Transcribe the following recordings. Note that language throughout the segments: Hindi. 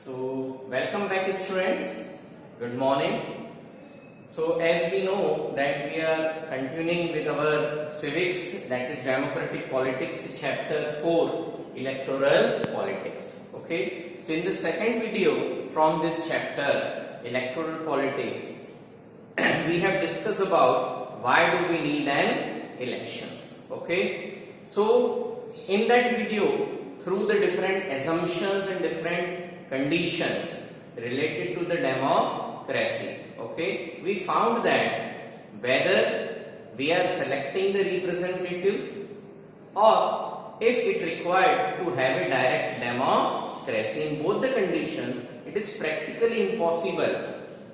So welcome back students, good morning. So as we know that we are continuing with our civics, that is democratic politics chapter 4 electoral politics. Okay, so in the second video from this chapter electoral politics we have discussed about why do we need an elections. Okay, so in that video through the different assumptions and different conditions related to the democracy, okay, we found that whether we are selecting the representatives or if it required to have a direct democracy, in both the conditions it is practically impossible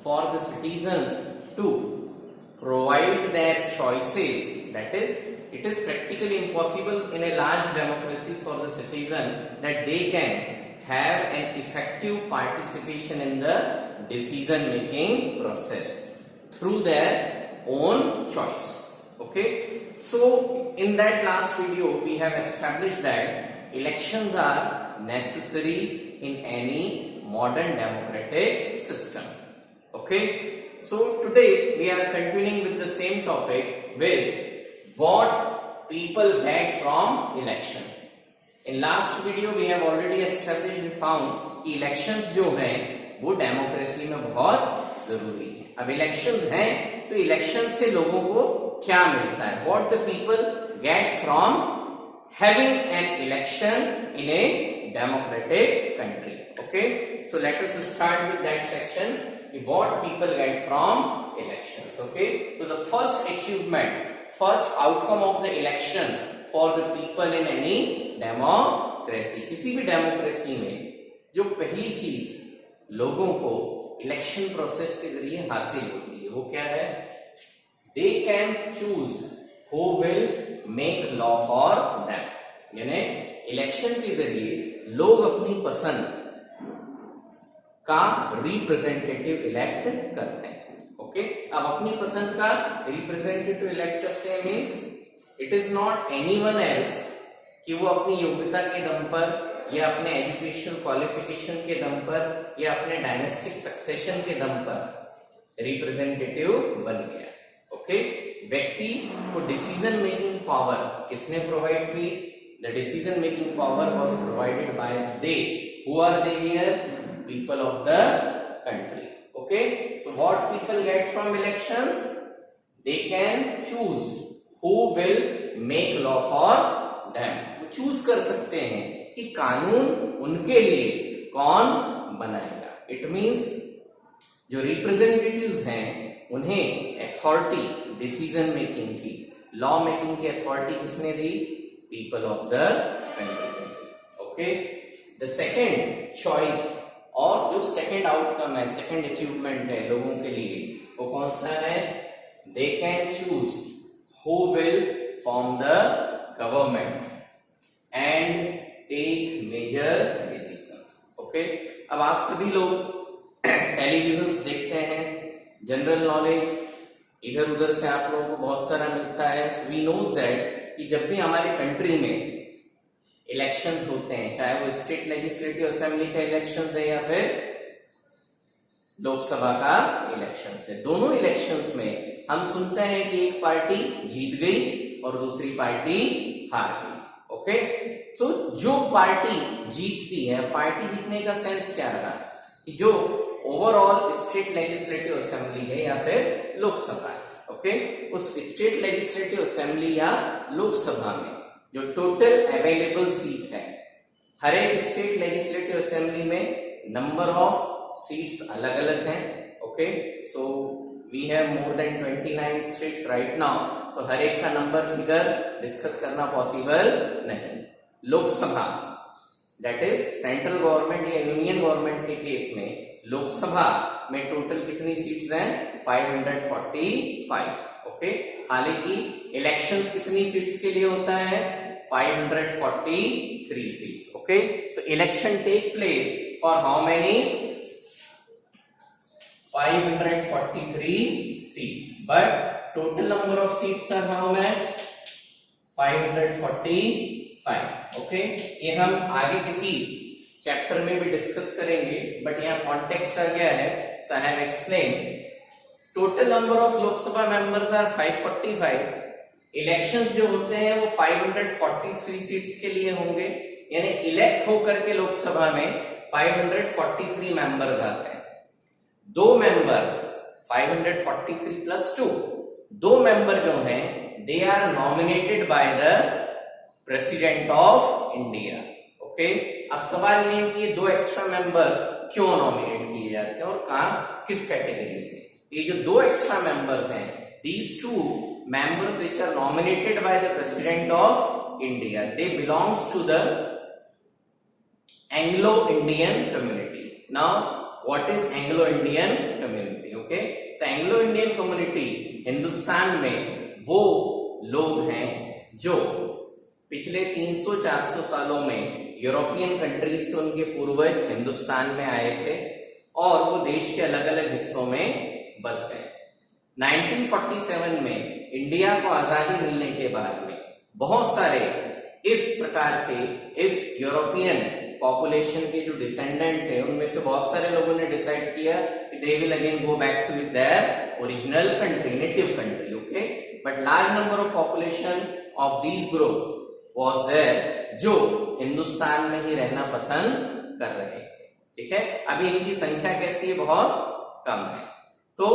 for the citizens to provide their choices. That is, it is practically impossible in a large democracies for the citizen that they can have an effective participation in the decision making process through their own choice. Okay, so in that last video we have established that elections are necessary in any modern democratic system. Okay, so today we are continuing with the same topic with what people get from elections. In last video we have already established, we found कि elections जो हैं वो डेमोक्रेसी में बहुत जरूरी है. अब elections हैं तो elections से लोगों को क्या मिलता है? What the people get from having an election in a democratic country. Okay, so let us start with that section. What people get from elections. Okay, so the first achievement, first outcome of the elections for the people in any democracy, किसी भी डेमोक्रेसी में जो पहली चीज लोगों को इलेक्शन प्रोसेस के जरिए हासिल होती है वो क्या है? They can choose who will make law for them. यानी इलेक्शन के जरिए लोग अपनी पसंद का रिप्रेजेंटेटिव इलेक्ट करते हैं. ओके, अब अपनी पसंद का रिप्रेजेंटेटिव इलेक्ट करते हैं means it is not anyone else कि वो अपनी योग्यता के दम पर या अपने एजुकेशनल क्वालिफिकेशन के दम पर या अपने डायनेस्टिक सक्सेशन के दम पर रिप्रेजेंटेटिव बन गया. ओके, व्यक्ति को डिसीजन मेकिंग पावर किसने प्रोवाइड की? The decision making power was provided by they. Who are they here? People of the country. Okay, so what people get from elections? They can choose who will make law for them. वो choose कर सकते हैं कि कानून उनके लिए कौन बनाएगा. It means जो representatives हैं उन्हें अथॉरिटी डिसीजन मेकिंग की, लॉ मेकिंग की अथॉरिटी किसने दी? People of the country. Okay, the second choice और जो सेकंड आउटकम है, सेकंड अचीवमेंट है लोगों के लिए वो कौन सा है? They can choose who will form the government and take major decisions. Okay, अब आप सभी लोग टेलीविजन देखते हैं, जनरल नॉलेज इधर उधर से आप लोगों को बहुत सारा मिलता है. वी नोज दैट कि जब भी हमारे कंट्री में इलेक्शंस होते हैं, चाहे वो स्टेट लेजिस्लेटिव असेंबली का इलेक्शंस है या फिर लोकसभा का इलेक्शंस है, दोनों इलेक्शंस में हम सुनते हैं कि एक पार्टी जीत गई और दूसरी पार्टी हार गई. ओके, सो जो पार्टी जीतती है, पार्टी जीतने का सेंस क्या रहा कि जो ओवरऑल स्टेट लेजिस्लेटिव असेंबली है या फिर लोकसभा है. ओके, उस स्टेट लेजिस्लेटिव असेंबली या लोकसभा में जो टोटल अवेलेबल सीट है, हर एक स्टेट लेजिस्लेटिव असेंबली में नंबर ऑफ सीट्स अलग अलग हैं. Okay, so we have more than 29 states right now, तो हर एक का नंबर फिगर डिस्कस करना पॉसिबल नहीं. Lok Sabha that is central government या यूनियन गवर्नमेंट के केस में लोकसभा में टोटल कितनी सीट्स हैं? 545. ओके, हालांकि इलेक्शंस कितनी सीट्स के लिए होता है? 543 seats. Okay, so election take place for how many? 543 seats, but total number of seats are how much? 545. Okay, ये हम आगे किसी चैप्टर में भी डिस्कस करेंगे, बट यहाँ कॉन्टेक्स्ट आ गया है, so I have explain. Total number of Lok Sabha members are 545। Elections जो होते हैं वो 543 सीट्स के लिए होंगे, यानी इलेक्ट होकर के लोकसभा में 543 मेंबर्स आते हैं। दो मेंबर्स 543 प्लस 2, दो मेंबर जो हैं they are nominated by the president of India. Okay, अब सवाल ये है कि ये दो एक्स्ट्रा मेंबर क्यों नॉमिनेट किए जाते हैं और कहां किस कैटेगरी से। ये जो दो एक्स्ट्रा मेंबर्स हैं, these two members which are nominated by the president of India, they belongs to the Anglo-Indian community. Now what is Anglo-Indian community? Okay, so Anglo-Indian community Hindustan में वो लोग हैं जो पिछले 300-400 सालों में यूरोपियन कंट्रीज से उनके पूर्वज हिंदुस्तान में आए थे और वो देश के अलग अलग हिस्सों में बस गए। 1947 में इंडिया को आजादी मिलने के बाद में बहुत सारे इस प्रकार के इस यूरोपियन पॉपुलेशन के जो डिसेंडेंट थे, उनमें से बहुत सारे लोगों ने डिसाइड किया कि they will again go back to their original country, native country. Okay, but large number of population of these group was there जो हिंदुस्तान में ही रहना पसंद कर रहे थे। ठीक है, अभी इनकी संख्या कैसी है? बहुत कम है। तो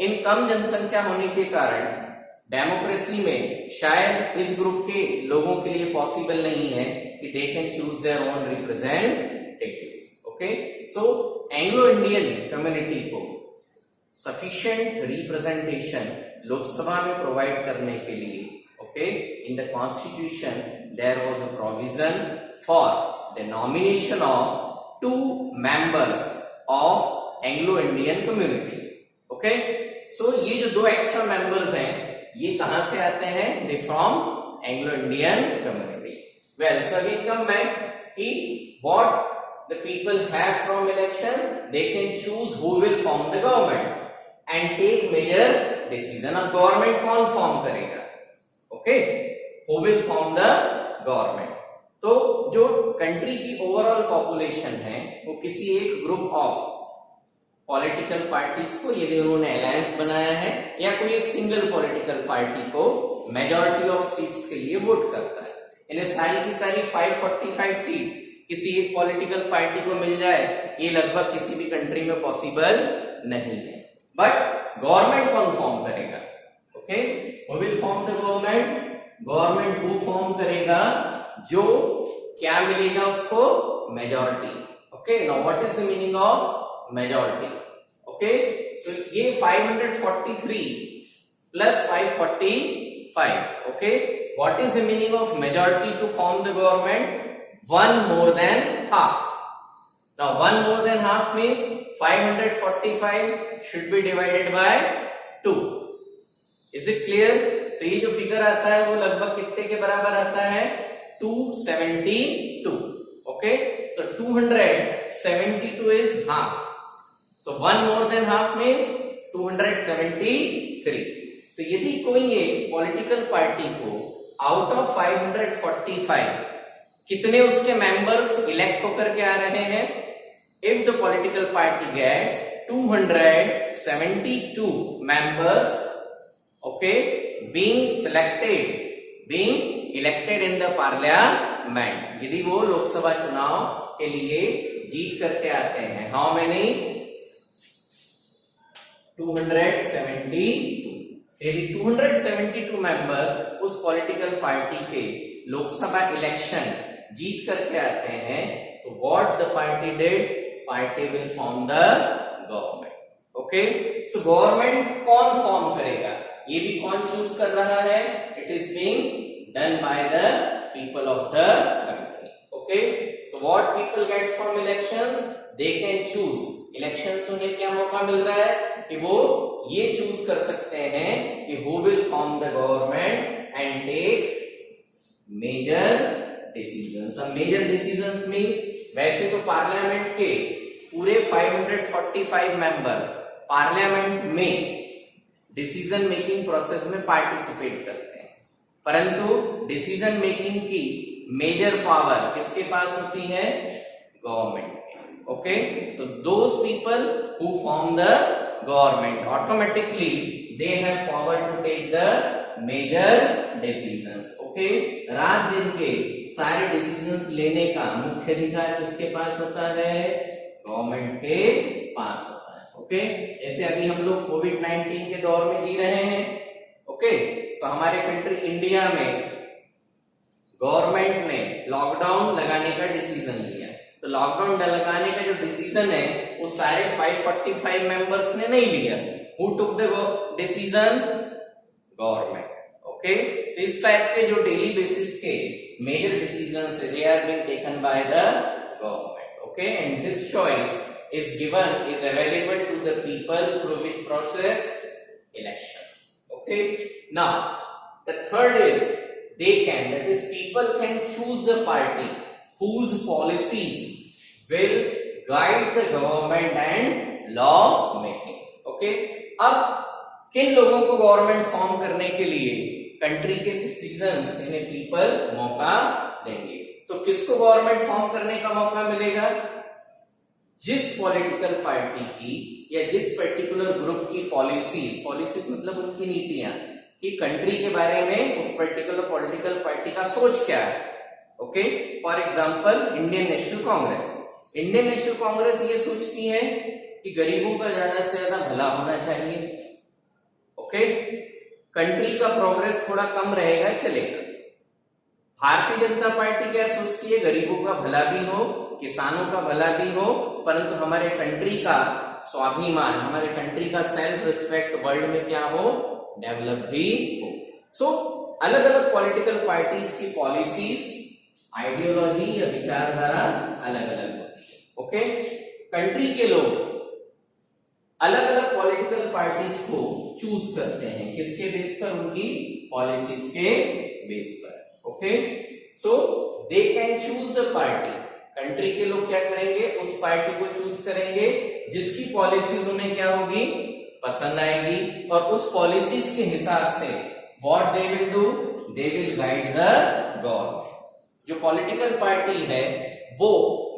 इन कम जनसंख्या होने के कारण डेमोक्रेसी में शायद इस ग्रुप के लोगों के लिए पॉसिबल नहीं है कि they can choose their own representatives. Okay, so Anglo Indian community को सफिशिएंट रिप्रेजेंटेशन लोकसभा में प्रोवाइड करने के लिए, okay, in the constitution there was a provision for the nomination of 2 members of Anglo Indian community. Okay, so ये जो 2 एक्स्ट्रा मेंबर्स हैं ये कहां से आते हैं? They from Anglo Indian community. Well, so we come back कि what the people have from election, they can choose who will form the government and take major decision. अब गवर्नमेंट कौन फॉर्म करेगा? Okay, who will form the government. तो जो कंट्री की ओवरऑल पॉपुलेशन है वो किसी एक ग्रुप ऑफ पॉलिटिकल पार्टीज को, यदि उन्होंने अलायंस बनाया है, या कोई एक सिंगल पॉलिटिकल पार्टी को मेजॉरिटी ऑफ सीट्स के लिए वोट करता है। इन्हें सारी की सारी 545 सीट्स किसी एक पॉलिटिकल पार्टी को मिल जाए, ये लगभग किसी भी कंट्री में पॉसिबल नहीं है। बट गवर्नमेंट कौन फॉर्म करेगा? Okay, who will form the government? Government who form करेगा? जो क्या मिलेगा उसको? Majority. Okay, now what is the meaning of majority? Okay, so ये 543 plus 545. Okay, what is the meaning of majority to form the government? 1 more than half. Now 1 more than half means 545 should be divided by 2. Is it clear? So ये जो फिगर आता है वो लगभग कितने के बराबर आता है? 272. Okay, so 272 is half. So 1 more than half means 273. तो यदि कोई एक पॉलिटिकल पार्टी को आउट ऑफ 545 कितने उसके मेंबर्स इलेक्ट होकर के आ रहे हैं? If the political party gets 272 members, okay, being elected in the parliament, यदि वो लोकसभा चुनाव के लिए जीत करके आते हैं, हाउ मेनी? 272। यदि 272 मेंबर उस पॉलिटिकल पार्टी के लोकसभा इलेक्शन जीत करके आते हैं, तो what the party did? Party will form the government. Okay, so government कौन फॉर्म करेगा? ये भी कौन चूज कर रहा है? It is being done by the people of the country. Okay, so what people get from elections? They can choose. Elections में उन्हें क्या मौका मिल रहा है कि वो ये चूज कर सकते हैं कि who will form the government and take major decisions. अब मेजर डिसीजंस मींस, वैसे तो पार्लियामेंट के पूरे 545 मेंबर पार्लियामेंट में डिसीजन मेकिंग प्रोसेस में पार्टिसिपेट करते हैं, परंतु डिसीजन मेकिंग की मेजर पावर किसके पास होती है? government. Okay, so those people who form the government automatically they have power to take the major decisions. Okay, रात दिन के सारे डिसीजंस लेने का मुख्य अधिकार किसके पास होता है? गवर्नमेंट के पास होता है. ओके, जैसे अभी हम लोग कोविड-19 के दौर में जी रहे हैं. ओके, सो हमारे कंट्री इंडिया में गवर्नमेंट ने लॉकडाउन लगाने का डिसीजन लिया. तो लॉकडाउन लगाने का जो डिसीजन है वो सारे 545 मेंबर्स ने नहीं लिया. Who took the decision? Government. Okay, so इस टाइप के जो डेली बेसिस के मेजर डिसीजंस है they are being taken by the government. Okay, and this choice is given is available to the people through which process? Elections. Okay, now the third is they can, that is people can choose a party whose policies will guide the government and law making. Okay, अब किन लोगों को गवर्नमेंट फॉर्म करने के लिए कंट्री के सिटीजन्स यानी पीपल मौका देंगे? तो किसको गवर्नमेंट फॉर्म करने का मौका मिलेगा? जिस पॉलिटिकल पार्टी की या जिस पर्टिकुलर ग्रुप की पॉलिसीज मतलब उनकी नीतियां कि कंट्री के बारे में उस पर्टिकुलर पॉलिटिकल पार्टी का सोच क्या है. Okay, for example Indian national Congress. Indian national Congress ये सोचती है कि गरीबों का ज्यादा से ज्यादा भला होना चाहिए. ओके, कंट्री का प्रोग्रेस थोड़ा कम रहेगा चलेगा. भारतीय जनता पार्टी क्या सोचती है? गरीबों का भला भी हो, किसानों का भला भी हो, परंतु हमारे कंट्री का स्वाभिमान, हमारे कंट्री का सेल्फ रिस्पेक्ट वर्ल्ड में क्या हो? डेवलप भी हो. सो अलग अलग पॉलिटिकल पार्टीज की पॉलिसीज, आइडियोलॉजी या विचारधारा अलग अलग होती है. ओके, कंट्री के लोग अलग अलग पॉलिटिकल पार्टीज को चूज करते हैं. किसके बेस पर? उनकी पॉलिसीज के बेस पर. Okay, so they can choose a party. Country के लोग क्या करेंगे? उस पार्टी को चूज करेंगे जिसकी पॉलिसीज उन्हें क्या होगी? पसंद आएगी. और उस पॉलिसीज के हिसाब से what they will do? They will guide the government. जो पॉलिटिकल पार्टी है वो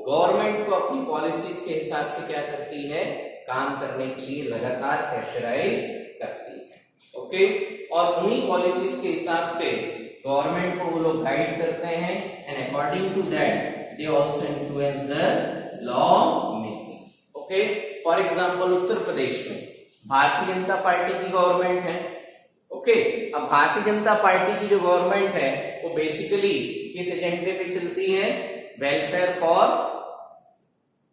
गवर्नमेंट को अपनी पॉलिसीज के हिसाब से क्या करती है? काम करने के लिए लगातार प्रेशराइज करती है. ओके, और उन्हीं पॉलिसीज के हिसाब से गवर्नमेंट को वो लोग गाइड करते हैं and according to that they also influence the law making. Okay, for example Uttar Pradesh में भारतीय जनता पार्टी की गवर्नमेंट है. ओके, अब भारतीय जनता पार्टी की जो गवर्नमेंट है वो बेसिकली किस एजेंडे पे चलती है? Welfare for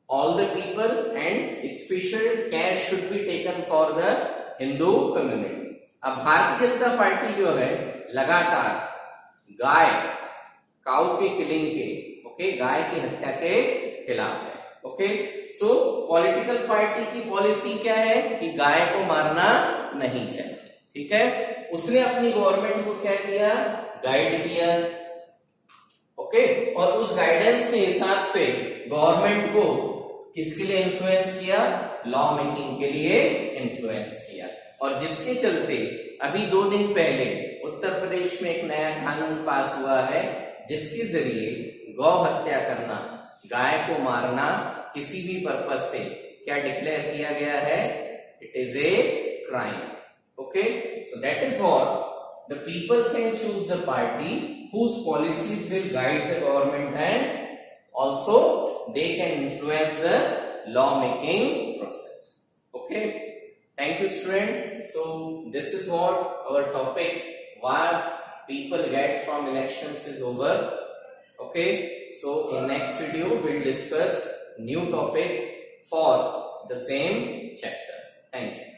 all the people and special care should be taken for the Hindu community. अब भारतीय जनता पार्टी जो है लगातार गाय काऊ के किलिंग के, ओके, गाय की हत्या के खिलाफ है. ओके, सो पॉलिटिकल पार्टी की पॉलिसी क्या है कि गाय को मारना नहीं चाहिए. ठीक है, उसने अपनी गवर्नमेंट को क्या किया? गाइड किया. ओके, और उस गाइडेंस के हिसाब से गवर्नमेंट को किसके लिए इन्फ्लुएंस किया? लॉ मेकिंग के लिए इन्फ्लुएंस किया. और जिसके चलते अभी 2 दिन पहले उत्तर प्रदेश में एक नया कानून पास हुआ है जिसके जरिए गौ हत्या करना, गाय को मारना किसी भी पर्पज से क्या डिक्लेयर किया गया है? It is a crime. Okay, so that is what the people can choose the party whose policies will guide the government and also they can influence the law making process. Okay, thank you student. So this is what our topic what people get from elections is over. Okay, so in next video we'll discuss new topic for the same chapter. Thank you.